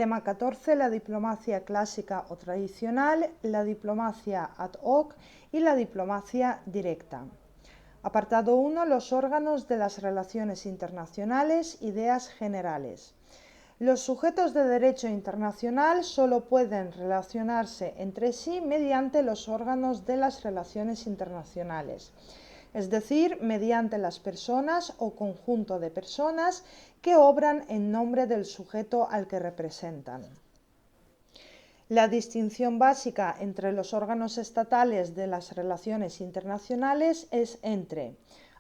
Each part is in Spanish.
Tema 14, la diplomacia clásica o tradicional, la diplomacia ad hoc y la diplomacia directa. Apartado 1, los órganos de las relaciones internacionales, ideas generales. Los sujetos de derecho internacional solo pueden relacionarse entre sí mediante los órganos de las relaciones internacionales, es decir, mediante las personas o conjunto de personas que obran en nombre del sujeto al que representan. La distinción básica entre los órganos estatales de las relaciones internacionales es entre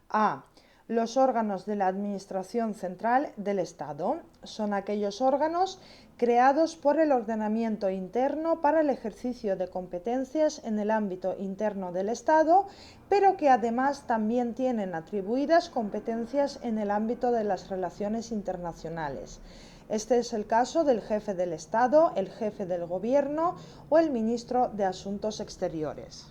a. Los órganos de la Administración Central del Estado son aquellos órganos creados por el ordenamiento interno para el ejercicio de competencias en el ámbito interno del Estado, pero que además también tienen atribuidas competencias en el ámbito de las relaciones internacionales. Este es el caso del jefe del Estado, el jefe del Gobierno o el ministro de Asuntos Exteriores.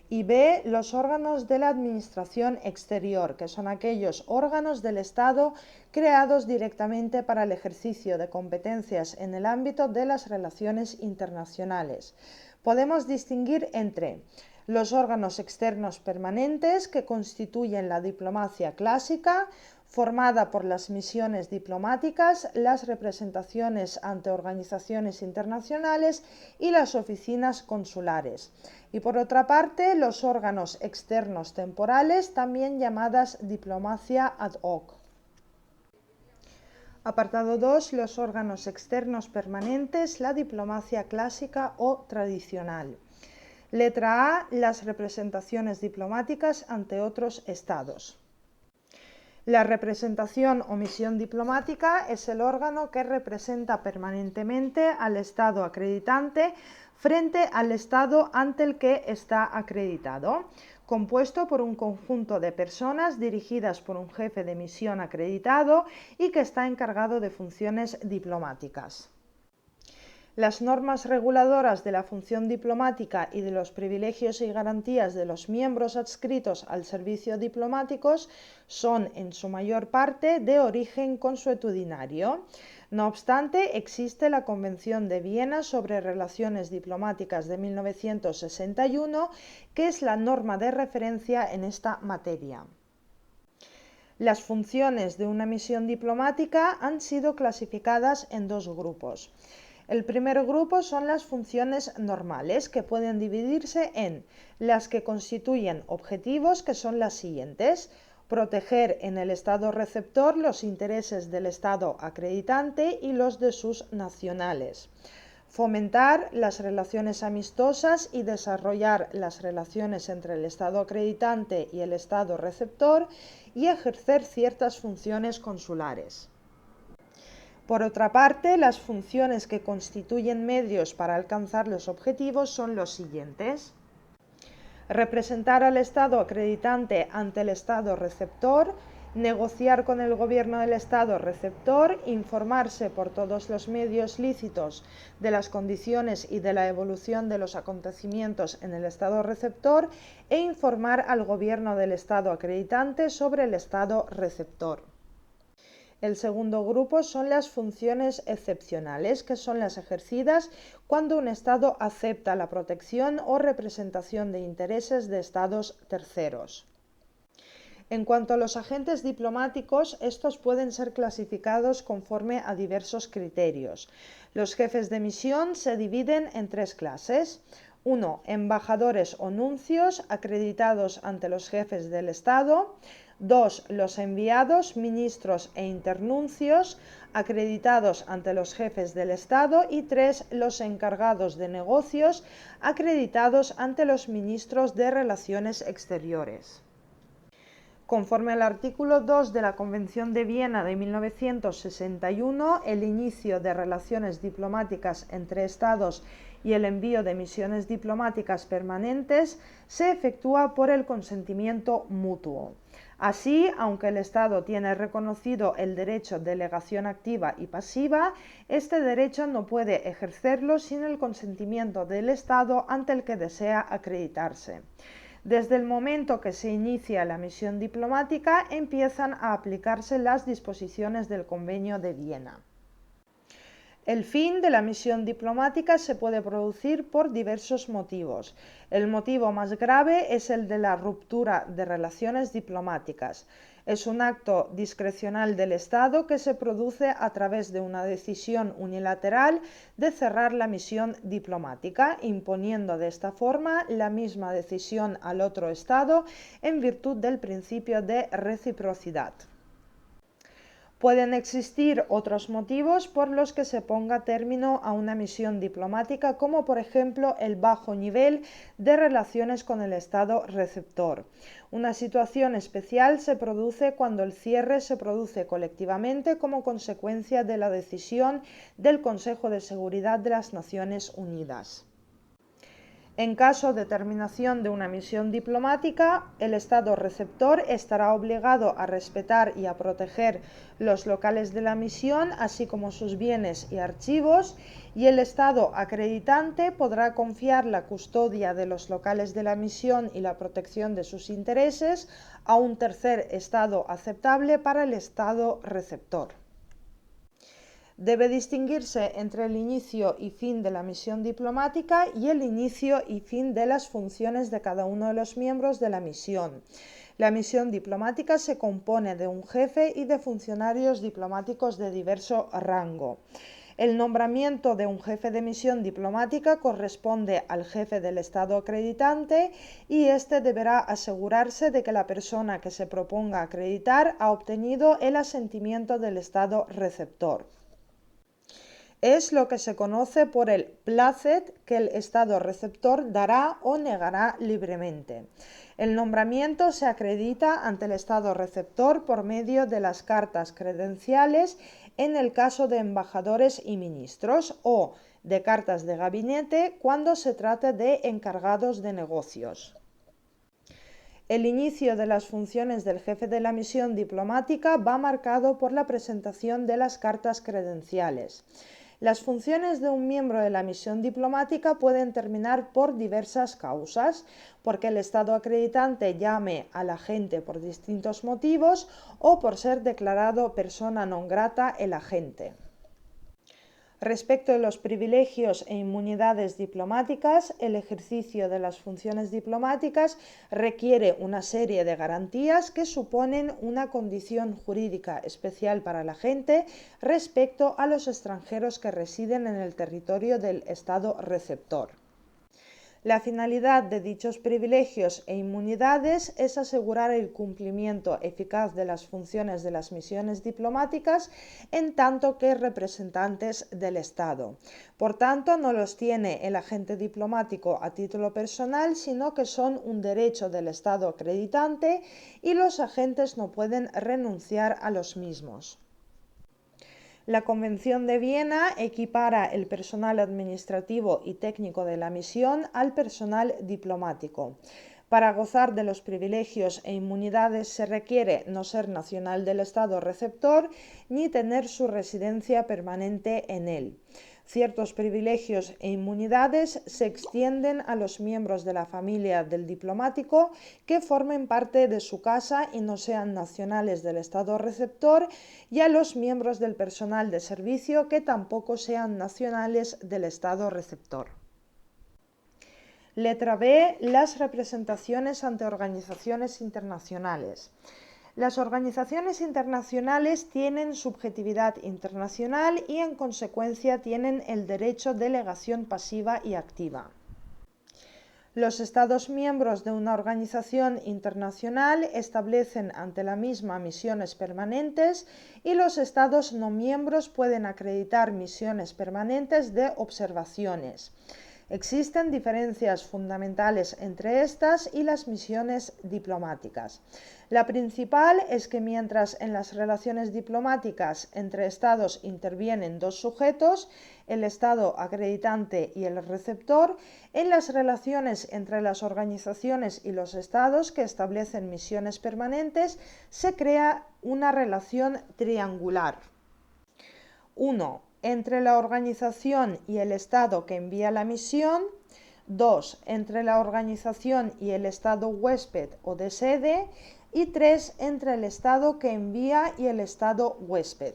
Y B, los órganos de la Administración Exterior, que son aquellos órganos del Estado creados directamente para el ejercicio de competencias en el ámbito de las relaciones internacionales. Podemos distinguir entre los órganos externos permanentes, que constituyen la diplomacia clásica, formada por las misiones diplomáticas, las representaciones ante organizaciones internacionales y las oficinas consulares. Y por otra parte, los órganos externos temporales, también llamadas diplomacia ad hoc. Apartado 2. Los órganos externos permanentes, la diplomacia clásica o tradicional. Letra A. Las representaciones diplomáticas ante otros estados. La representación o misión diplomática es el órgano que representa permanentemente al Estado acreditante frente al Estado ante el que está acreditado, compuesto por un conjunto de personas dirigidas por un jefe de misión acreditado y que está encargado de funciones diplomáticas. Las normas reguladoras de la función diplomática y de los privilegios y garantías de los miembros adscritos al servicio diplomáticos son, en su mayor parte, de origen consuetudinario. No obstante, existe la Convención de Viena sobre Relaciones Diplomáticas de 1961, que es la norma de referencia en esta materia. Las funciones de una misión diplomática han sido clasificadas en dos grupos. El primer grupo son las funciones normales, que pueden dividirse en las que constituyen objetivos, que son las siguientes: proteger en el Estado receptor los intereses del Estado acreditante y los de sus nacionales, fomentar las relaciones amistosas y desarrollar las relaciones entre el Estado acreditante y el Estado receptor y ejercer ciertas funciones consulares. Por otra parte, las funciones que constituyen medios para alcanzar los objetivos son los siguientes: representar al Estado acreditante ante el Estado receptor, negociar con el gobierno del Estado receptor, informarse por todos los medios lícitos de las condiciones y de la evolución de los acontecimientos en el Estado receptor e informar al gobierno del Estado acreditante sobre el Estado receptor. El segundo grupo son las funciones excepcionales, que son las ejercidas cuando un Estado acepta la protección o representación de intereses de Estados terceros. En cuanto a los agentes diplomáticos, estos pueden ser clasificados conforme a diversos criterios. Los jefes de misión se dividen en tres clases. 1. Embajadores o nuncios acreditados ante los jefes del Estado. 2. Los enviados, ministros e internuncios acreditados ante los jefes del Estado. Y 3. Los encargados de negocios acreditados ante los ministros de Relaciones Exteriores. Conforme al artículo 2 de la Convención de Viena de 1961, el inicio de relaciones diplomáticas entre Estados y el envío de misiones diplomáticas permanentes se efectúa por el consentimiento mutuo. Así, aunque el Estado tiene reconocido el derecho de delegación activa y pasiva, este derecho no puede ejercerlo sin el consentimiento del Estado ante el que desea acreditarse. Desde el momento que se inicia la misión diplomática, empiezan a aplicarse las disposiciones del Convenio de Viena. El fin de la misión diplomática se puede producir por diversos motivos. El motivo más grave es el de la ruptura de relaciones diplomáticas. Es un acto discrecional del Estado que se produce a través de una decisión unilateral de cerrar la misión diplomática, imponiendo de esta forma la misma decisión al otro Estado en virtud del principio de reciprocidad. Pueden existir otros motivos por los que se ponga término a una misión diplomática, como por ejemplo el bajo nivel de relaciones con el Estado receptor. Una situación especial se produce cuando el cierre se produce colectivamente como consecuencia de la decisión del Consejo de Seguridad de las Naciones Unidas. En caso de terminación de una misión diplomática, el Estado receptor estará obligado a respetar y a proteger los locales de la misión, así como sus bienes y archivos, y el Estado acreditante podrá confiar la custodia de los locales de la misión y la protección de sus intereses a un tercer Estado aceptable para el Estado receptor. Debe distinguirse entre el inicio y fin de la misión diplomática y el inicio y fin de las funciones de cada uno de los miembros de la misión. La misión diplomática se compone de un jefe y de funcionarios diplomáticos de diverso rango. El nombramiento de un jefe de misión diplomática corresponde al jefe del Estado acreditante y éste deberá asegurarse de que la persona que se proponga acreditar ha obtenido el asentimiento del Estado receptor. Es lo que se conoce por el placet que el Estado receptor dará o negará libremente. El nombramiento se acredita ante el Estado receptor por medio de las cartas credenciales en el caso de embajadores y ministros o de cartas de gabinete cuando se trate de encargados de negocios. El inicio de las funciones del jefe de la misión diplomática va marcado por la presentación de las cartas credenciales. Las funciones de un miembro de la misión diplomática pueden terminar por diversas causas, porque el Estado acreditante llame al agente por distintos motivos o por ser declarado persona non grata el agente. Respecto de los privilegios e inmunidades diplomáticas, el ejercicio de las funciones diplomáticas requiere una serie de garantías que suponen una condición jurídica especial para la gente respecto a los extranjeros que residen en el territorio del Estado receptor. La finalidad de dichos privilegios e inmunidades es asegurar el cumplimiento eficaz de las funciones de las misiones diplomáticas en tanto que representantes del Estado. Por tanto, no los tiene el agente diplomático a título personal, sino que son un derecho del Estado acreditante y los agentes no pueden renunciar a los mismos. La Convención de Viena equipara el personal administrativo y técnico de la misión al personal diplomático. Para gozar de los privilegios e inmunidades se requiere no ser nacional del Estado receptor ni tener su residencia permanente en él. Ciertos privilegios e inmunidades se extienden a los miembros de la familia del diplomático que formen parte de su casa y no sean nacionales del Estado receptor y a los miembros del personal de servicio que tampoco sean nacionales del Estado receptor. Letra B. Las representaciones ante organizaciones internacionales. Las organizaciones internacionales tienen subjetividad internacional y en consecuencia tienen el derecho de delegación pasiva y activa. Los Estados miembros de una organización internacional establecen ante la misma misiones permanentes y los Estados no miembros pueden acreditar misiones permanentes de observaciones. Existen diferencias fundamentales entre estas y las misiones diplomáticas. La principal es que mientras en las relaciones diplomáticas entre Estados intervienen dos sujetos, el Estado acreditante y el receptor, en las relaciones entre las organizaciones y los Estados que establecen misiones permanentes se crea una relación triangular. 1. Entre la organización y el Estado que envía la misión. 2. Entre la organización y el Estado huésped o de sede. Y 3. Entre el Estado que envía y el Estado huésped.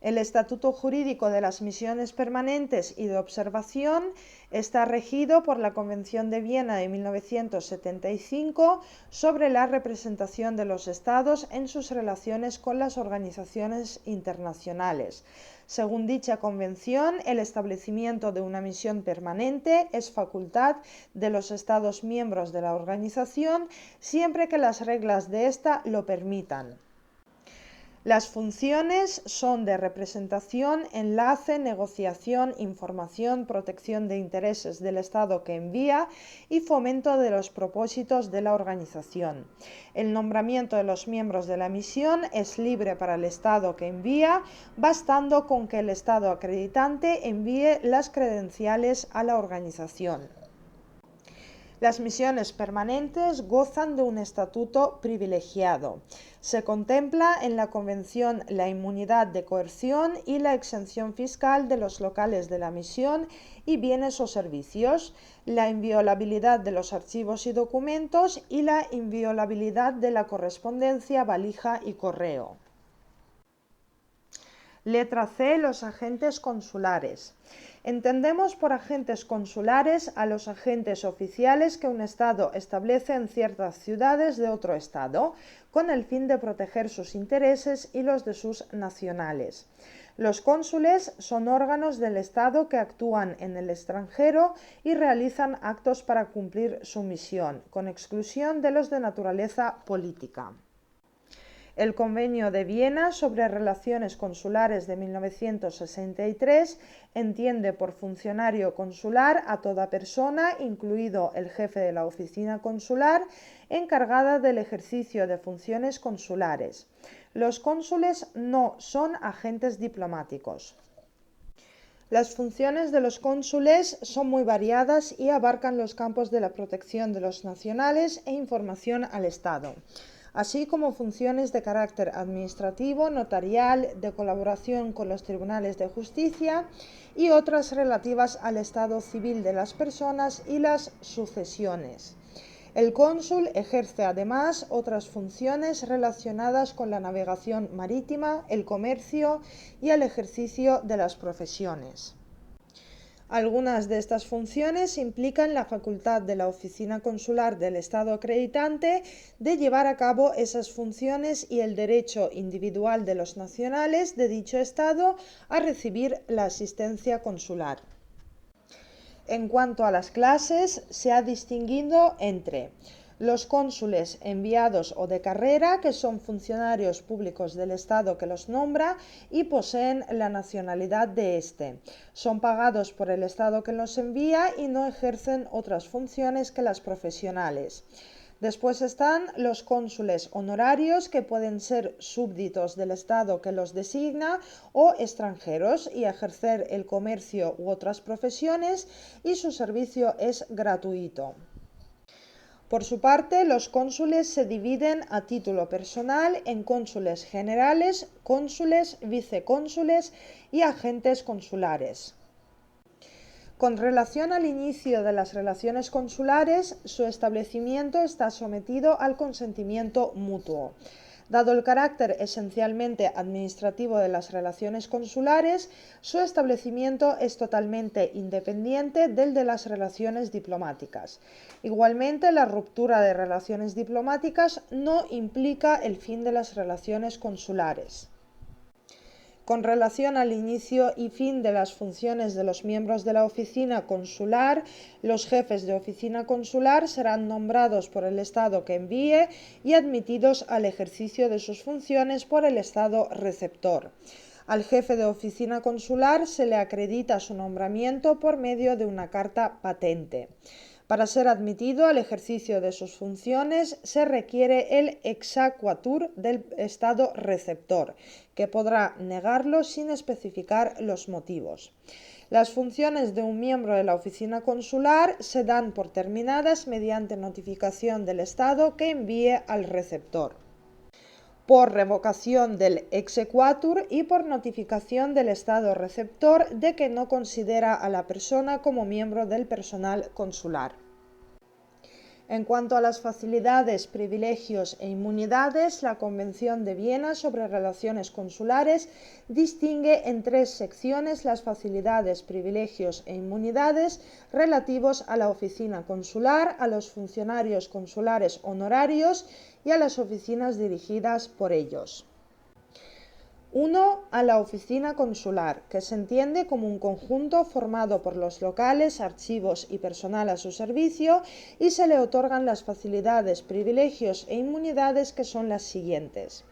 El estatuto jurídico de las misiones permanentes y de observación está regido por la Convención de Viena de 1975 sobre la representación de los Estados en sus relaciones con las organizaciones internacionales. Según dicha convención, el establecimiento de una misión permanente es facultad de los Estados miembros de la organización siempre que las reglas de ésta lo permitan. Las funciones son de representación, enlace, negociación, información, protección de intereses del Estado que envía y fomento de los propósitos de la organización. El nombramiento de los miembros de la misión es libre para el Estado que envía, bastando con que el Estado acreditante envíe las credenciales a la organización. Las misiones permanentes gozan de un estatuto privilegiado. Se contempla en la Convención la inmunidad de coerción y la exención fiscal de los locales de la misión y bienes o servicios, la inviolabilidad de los archivos y documentos y la inviolabilidad de la correspondencia, valija y correo. Letra C. Los agentes consulares. Entendemos por agentes consulares a los agentes oficiales que un Estado establece en ciertas ciudades de otro Estado, con el fin de proteger sus intereses y los de sus nacionales. Los cónsules son órganos del Estado que actúan en el extranjero y realizan actos para cumplir su misión, con exclusión de los de naturaleza política. El Convenio de Viena sobre Relaciones Consulares de 1963 entiende por funcionario consular a toda persona, incluido el jefe de la oficina consular, encargada del ejercicio de funciones consulares. Los cónsules no son agentes diplomáticos. Las funciones de los cónsules son muy variadas y abarcan los campos de la protección de los nacionales e información al Estado, así como funciones de carácter administrativo, notarial, de colaboración con los tribunales de justicia y otras relativas al estado civil de las personas y las sucesiones. El cónsul ejerce además otras funciones relacionadas con la navegación marítima, el comercio y el ejercicio de las profesiones. Algunas de estas funciones implican la facultad de la oficina consular del Estado acreditante de llevar a cabo esas funciones y el derecho individual de los nacionales de dicho Estado a recibir la asistencia consular. En cuanto a las clases, se ha distinguido entre los cónsules enviados o de carrera, que son funcionarios públicos del Estado que los nombra y poseen la nacionalidad de éste. Son pagados por el Estado que los envía y no ejercen otras funciones que las profesionales. Después están los cónsules honorarios, que pueden ser súbditos del Estado que los designa o extranjeros y ejercer el comercio u otras profesiones, y su servicio es gratuito. Por su parte, los cónsules se dividen a título personal en cónsules generales, cónsules, vicecónsules y agentes consulares. Con relación al inicio de las relaciones consulares, su establecimiento está sometido al consentimiento mutuo. Dado el carácter esencialmente administrativo de las relaciones consulares, su establecimiento es totalmente independiente del de las relaciones diplomáticas. Igualmente, la ruptura de relaciones diplomáticas no implica el fin de las relaciones consulares. Con relación al inicio y fin de las funciones de los miembros de la oficina consular, los jefes de oficina consular serán nombrados por el Estado que envíe y admitidos al ejercicio de sus funciones por el Estado receptor. Al jefe de oficina consular se le acredita su nombramiento por medio de una carta patente. Para ser admitido al ejercicio de sus funciones se requiere el exequatur del Estado receptor, que podrá negarlo sin especificar los motivos. Las funciones de un miembro de la oficina consular se dan por terminadas mediante notificación del Estado que envíe al receptor, por revocación del exequatur y por notificación del Estado receptor de que no considera a la persona como miembro del personal consular. En cuanto a las facilidades, privilegios e inmunidades, la Convención de Viena sobre Relaciones Consulares distingue en 3 secciones las facilidades, privilegios e inmunidades relativos a la oficina consular, a los funcionarios consulares honorarios y a las oficinas dirigidas por ellos. 1. A la oficina consular, que se entiende como un conjunto formado por los locales, archivos y personal a su servicio, y se le otorgan las facilidades, privilegios e inmunidades que son las siguientes.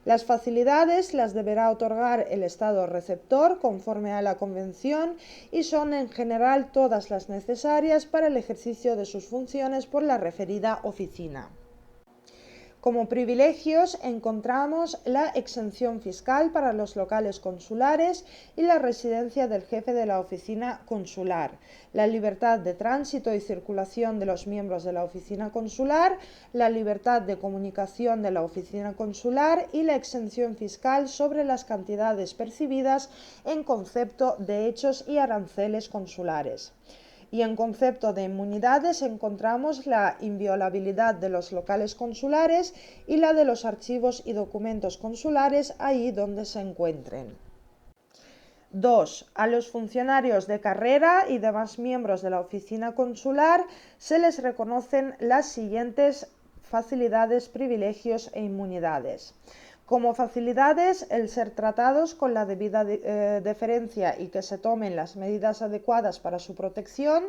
Las facilidades las deberá otorgar el Estado receptor conforme a la Convención y son en general todas las necesarias para el ejercicio de sus funciones por la referida oficina. Como privilegios encontramos la exención fiscal para los locales consulares y la residencia del jefe de la oficina consular, la libertad de tránsito y circulación de los miembros de la oficina consular, la libertad de comunicación de la oficina consular y la exención fiscal sobre las cantidades percibidas en concepto de hechos y aranceles consulares. Y en concepto de inmunidades encontramos la inviolabilidad de los locales consulares y la de los archivos y documentos consulares ahí donde se encuentren. 2. A los funcionarios de carrera y demás miembros de la oficina consular se les reconocen las siguientes facilidades, privilegios e inmunidades. Como facilidades, el ser tratados con la debida deferencia y que se tomen las medidas adecuadas para su protección,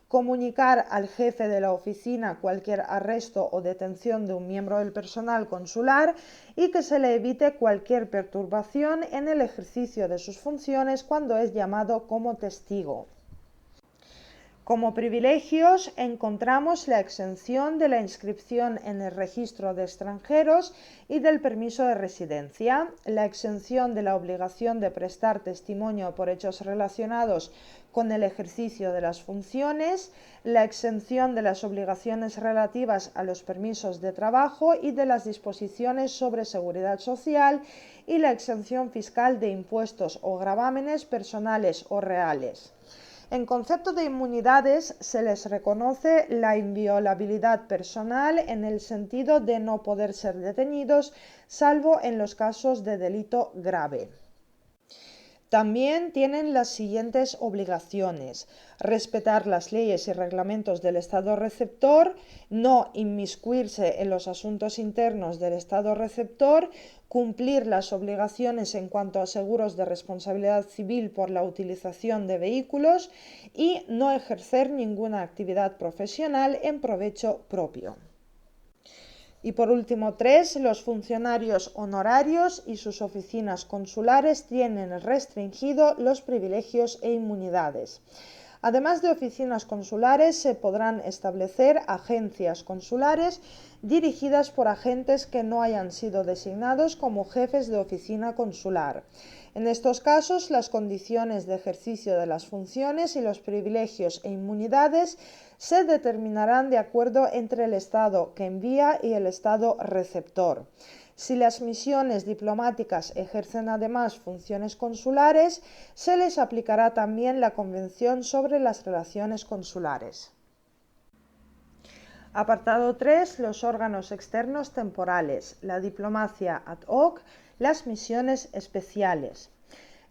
comunicar al jefe de la oficina cualquier arresto o detención de un miembro del personal consular y que se le evite cualquier perturbación en el ejercicio de sus funciones cuando es llamado como testigo. Como privilegios encontramos la exención de la inscripción en el registro de extranjeros y del permiso de residencia, la exención de la obligación de prestar testimonio por hechos relacionados con el ejercicio de las funciones, la exención de las obligaciones relativas a los permisos de trabajo y de las disposiciones sobre seguridad social y la exención fiscal de impuestos o gravámenes personales o reales. En concepto de inmunidades se les reconoce la inviolabilidad personal en el sentido de no poder ser detenidos salvo en los casos de delito grave. También tienen las siguientes obligaciones: respetar las leyes y reglamentos del Estado receptor, no inmiscuirse en los asuntos internos del Estado receptor, cumplir las obligaciones en cuanto a seguros de responsabilidad civil por la utilización de vehículos y no ejercer ninguna actividad profesional en provecho propio. Y por último, 3. Los funcionarios honorarios y sus oficinas consulares tienen restringido los privilegios e inmunidades. Además de oficinas consulares, se podrán establecer agencias consulares dirigidas por agentes que no hayan sido designados como jefes de oficina consular. En estos casos, las condiciones de ejercicio de las funciones y los privilegios e inmunidades se determinarán de acuerdo entre el Estado que envía y el Estado receptor. Si las misiones diplomáticas ejercen además funciones consulares, se les aplicará también la Convención sobre las Relaciones Consulares. Apartado 3. Los órganos externos temporales, la diplomacia ad hoc, las misiones especiales.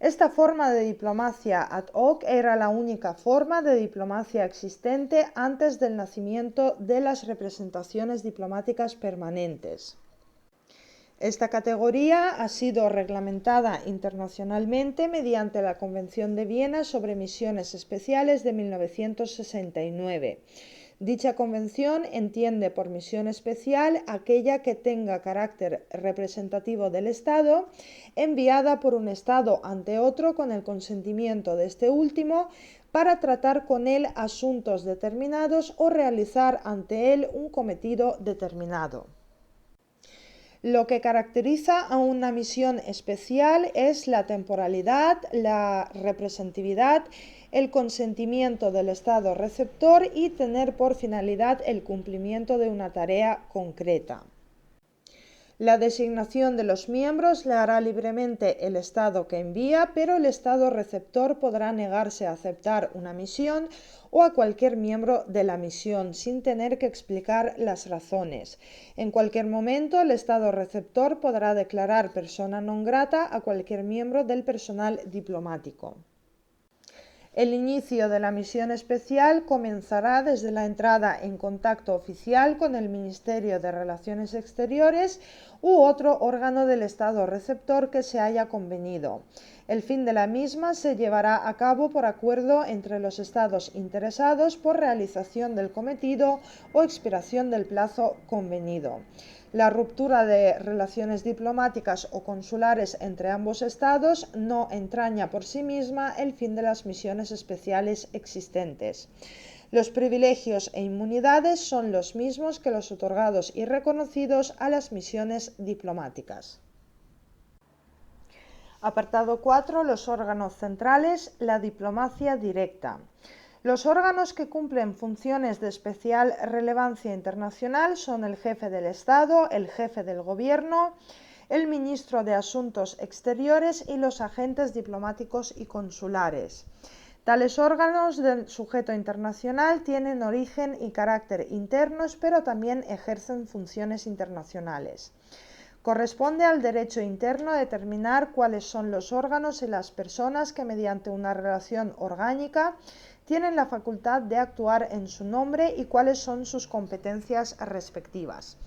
Esta forma de diplomacia ad hoc era la única forma de diplomacia existente antes del nacimiento de las representaciones diplomáticas permanentes. Esta categoría ha sido reglamentada internacionalmente mediante la Convención de Viena sobre misiones especiales de 1969. Dicha convención entiende por misión especial aquella que tenga carácter representativo del Estado, enviada por un Estado ante otro con el consentimiento de este último para tratar con él asuntos determinados o realizar ante él un cometido determinado. Lo que caracteriza a una misión especial es la temporalidad, la representatividad, el consentimiento del Estado receptor y tener por finalidad el cumplimiento de una tarea concreta. La designación de los miembros la hará libremente el Estado que envía, pero el Estado receptor podrá negarse a aceptar una misión o a cualquier miembro de la misión sin tener que explicar las razones. En cualquier momento, el Estado receptor podrá declarar persona non grata a cualquier miembro del personal diplomático. El inicio de la misión especial comenzará desde la entrada en contacto oficial con el Ministerio de Relaciones Exteriores u otro órgano del Estado receptor que se haya convenido. El fin de la misma se llevará a cabo por acuerdo entre los Estados interesados por realización del cometido o expiración del plazo convenido. La ruptura de relaciones diplomáticas o consulares entre ambos estados no entraña por sí misma el fin de las misiones especiales existentes. Los privilegios e inmunidades son los mismos que los otorgados y reconocidos a las misiones diplomáticas. Apartado 4. Los órganos centrales, la diplomacia directa. Los órganos que cumplen funciones de especial relevancia internacional son el jefe del Estado, el jefe del Gobierno, el ministro de Asuntos Exteriores y los agentes diplomáticos y consulares. Tales órganos del sujeto internacional tienen origen y carácter internos, pero también ejercen funciones internacionales. Corresponde al derecho interno determinar cuáles son los órganos y las personas que mediante una relación orgánica tienen la facultad de actuar en su nombre y cuáles son sus competencias respectivas.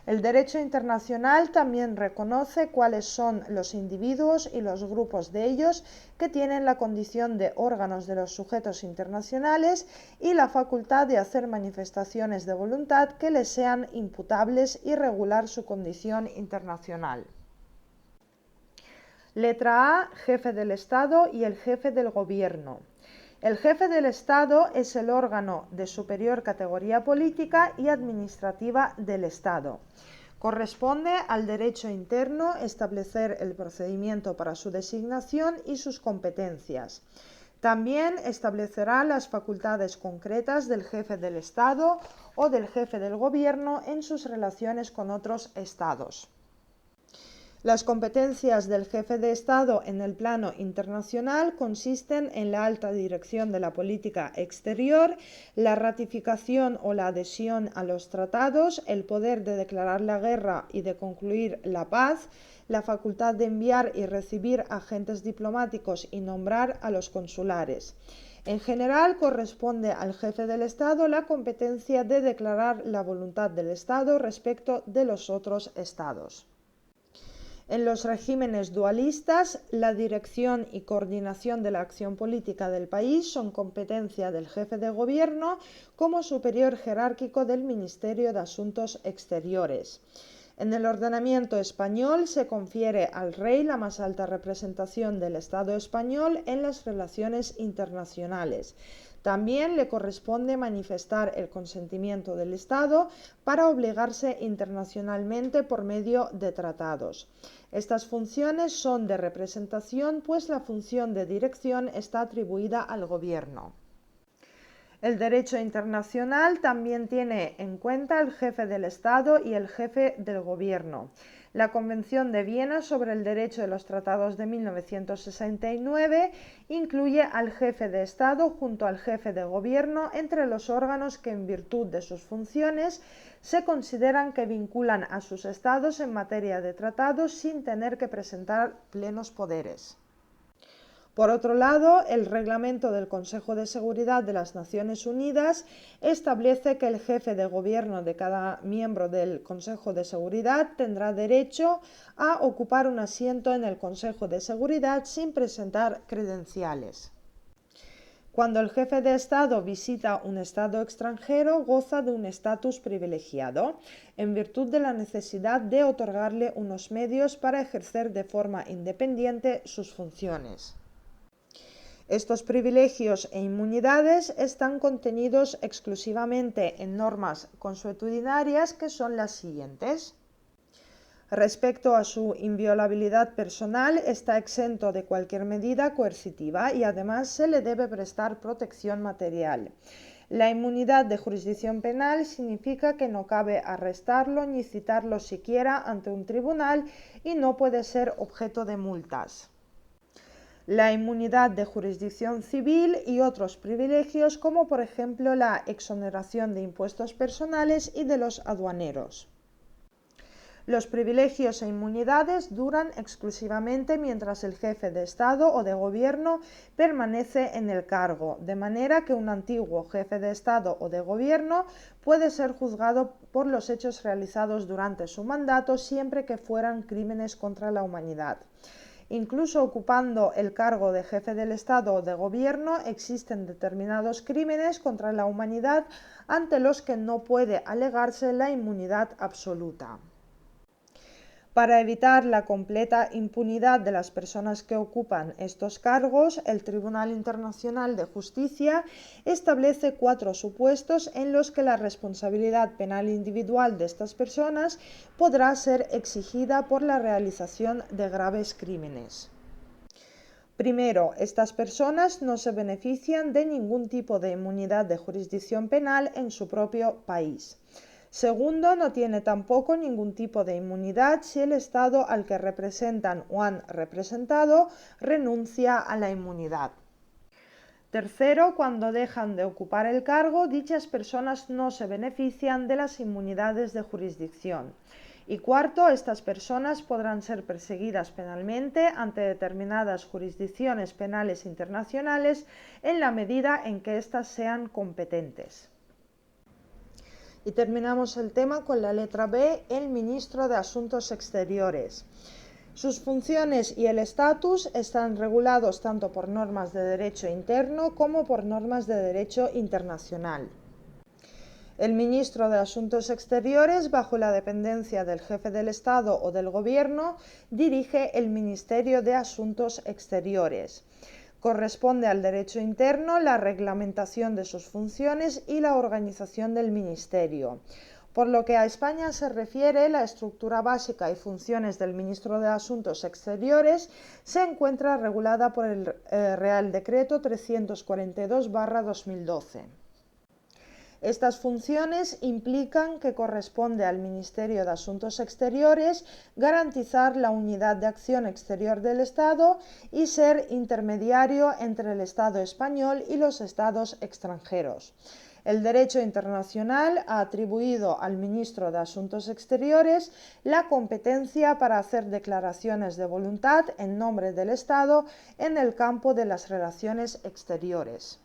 El derecho internacional también reconoce cuáles son los individuos y los grupos de ellos que tienen la condición de órganos de los sujetos internacionales y la facultad de hacer manifestaciones de voluntad que les sean imputables y regular su condición internacional. Letra A. Jefe del Estado y el jefe del Gobierno. El jefe del Estado es el órgano de superior categoría política y administrativa del Estado. Corresponde al derecho interno establecer el procedimiento para su designación y sus competencias. También establecerá las facultades concretas del jefe del Estado o del jefe del Gobierno en sus relaciones con otros estados. Las competencias del jefe de Estado en el plano internacional consisten en la alta dirección de la política exterior, la ratificación o la adhesión a los tratados, el poder de declarar la guerra y de concluir la paz, la facultad de enviar y recibir agentes diplomáticos y nombrar a los consulares. En general, corresponde al jefe del Estado la competencia de declarar la voluntad del Estado respecto de los otros estados. En los regímenes dualistas, la dirección y coordinación de la acción política del país son competencia del jefe de gobierno como superior jerárquico del Ministerio de Asuntos Exteriores. En el ordenamiento español se confiere al rey la más alta representación del Estado español en las relaciones internacionales. También le corresponde manifestar el consentimiento del Estado para obligarse internacionalmente por medio de tratados. Estas funciones son de representación, pues la función de dirección está atribuida al Gobierno. El derecho internacional también tiene en cuenta el jefe del Estado y el jefe del Gobierno. La Convención de Viena sobre el Derecho de los Tratados de 1969 incluye al jefe de Estado junto al jefe de Gobierno entre los órganos que, en virtud de sus funciones, se consideran que vinculan a sus estados en materia de tratados sin tener que presentar plenos poderes. Por otro lado, el Reglamento del Consejo de Seguridad de las Naciones Unidas establece que el jefe de gobierno de cada miembro del Consejo de Seguridad tendrá derecho a ocupar un asiento en el Consejo de Seguridad sin presentar credenciales. Cuando el jefe de Estado visita un Estado extranjero, goza de un estatus privilegiado, en virtud de la necesidad de otorgarle unos medios para ejercer de forma independiente sus funciones. Estos privilegios e inmunidades están contenidos exclusivamente en normas consuetudinarias que son las siguientes. Respecto a su inviolabilidad personal, está exento de cualquier medida coercitiva y además se le debe prestar protección material. La inmunidad de jurisdicción penal significa que no cabe arrestarlo ni citarlo siquiera ante un tribunal y no puede ser objeto de multas. La inmunidad de jurisdicción civil y otros privilegios, como por ejemplo la exoneración de impuestos personales y de los aduaneros. Los privilegios e inmunidades duran exclusivamente mientras el jefe de Estado o de Gobierno permanece en el cargo, de manera que un antiguo jefe de Estado o de Gobierno puede ser juzgado por los hechos realizados durante su mandato siempre que fueran crímenes contra la humanidad. Incluso ocupando el cargo de jefe del Estado o de Gobierno, existen determinados crímenes contra la humanidad ante los que no puede alegarse la inmunidad absoluta. Para evitar la completa impunidad de las personas que ocupan estos cargos, el Tribunal Internacional de Justicia establece 4 supuestos en los que la responsabilidad penal individual de estas personas podrá ser exigida por la realización de graves crímenes. Primero, estas personas no se benefician de ningún tipo de inmunidad de jurisdicción penal en su propio país. Segundo, no tiene tampoco ningún tipo de inmunidad si el Estado al que representan o han representado renuncia a la inmunidad. Tercero, cuando dejan de ocupar el cargo, dichas personas no se benefician de las inmunidades de jurisdicción. Y cuarto, estas personas podrán ser perseguidas penalmente ante determinadas jurisdicciones penales internacionales en la medida en que éstas sean competentes. Y terminamos el tema con la letra B, el ministro de Asuntos Exteriores. Sus funciones y el estatus están regulados tanto por normas de derecho interno como por normas de derecho internacional. El ministro de Asuntos Exteriores, bajo la dependencia del jefe del Estado o del Gobierno, dirige el Ministerio de Asuntos Exteriores. Corresponde al derecho interno la reglamentación de sus funciones y la organización del ministerio. Por lo que a España se refiere, la estructura básica y funciones del ministro de Asuntos Exteriores se encuentra regulada por el Real Decreto 342/2012. Estas funciones implican que corresponde al Ministerio de Asuntos Exteriores garantizar la unidad de acción exterior del Estado y ser intermediario entre el Estado español y los Estados extranjeros. El derecho internacional ha atribuido al ministro de Asuntos Exteriores la competencia para hacer declaraciones de voluntad en nombre del Estado en el campo de las relaciones exteriores.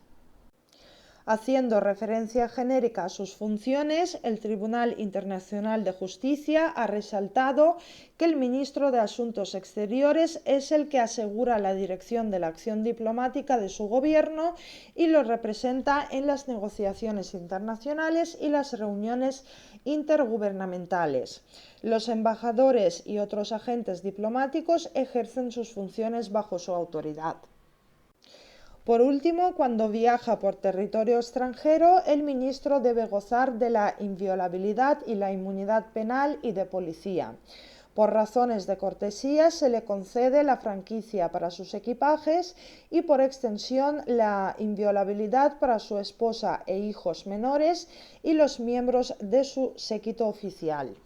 Haciendo referencia genérica a sus funciones, el Tribunal Internacional de Justicia ha resaltado que el ministro de Asuntos Exteriores es el que asegura la dirección de la acción diplomática de su gobierno y lo representa en las negociaciones internacionales y las reuniones intergubernamentales. Los embajadores y otros agentes diplomáticos ejercen sus funciones bajo su autoridad. Por último, cuando viaja por territorio extranjero, el ministro debe gozar de la inviolabilidad y la inmunidad penal y de policía. Por razones de cortesía se le concede la franquicia para sus equipajes y por extensión la inviolabilidad para su esposa e hijos menores y los miembros de su séquito oficial.